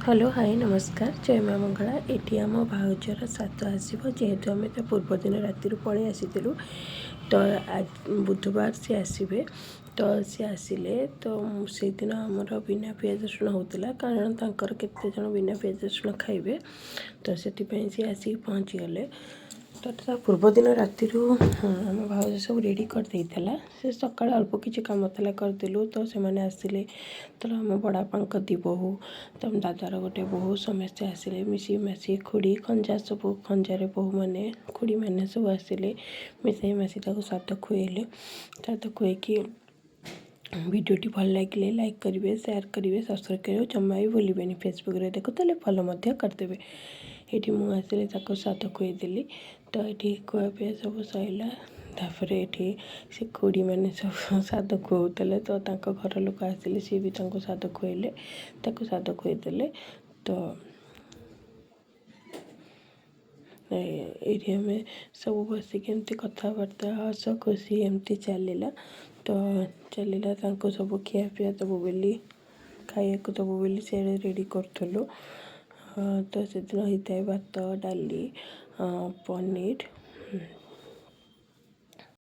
hello hi नमस्कार जय माँ मंगला ये आम भाउजर सात आसो जेहेतु आम ता पूर्वदिन राति पलि आसी तो आज बुधवार सी आसवे तो सी आसिले तो से दिन आमर बिना पियाज रसुण होता कारण तांकर केते जन बिना पियाज रसुण खाइबे तो से सी आसिक पहुँची गले तो ता पूर्वदिन राति आम भाउज सब रेडी करदे से सका अल्प किसी कम था करदेलु तो से मैंने आसिले तो आम बड़ापा दी बोहू तो दादार गोटे बोहू समस्ते आसिले मिसी मासी खुड़ी खंजा सब खंजार बोहू मैंने खुड़ी मैंने सब आसिले मिसाई मासी साद खुएले साद खुएकी भिडियोटी भल लगे लाइक करेंगे सेयार करेंगे सब्सक्राइब करेंगे जमा भी भूलें फेसबुक रे देखो तो फॉलो करदेवे ये मुझे साद खुएदेली तो ये खुआपी सब सैला तापर ये से खुड़ी मैंने सब साद खुआते तो घर लोक आसिले सी भी साद खुएले साद खुएदेले तो ये आम सब बसिक एमती कथबार्ता हस खुशी एमती चलला तो चलला सब खियापिया दबु बोली खाइक दबु बोली से रेडी करूँ तो से दिन होता है भात डाली पनीर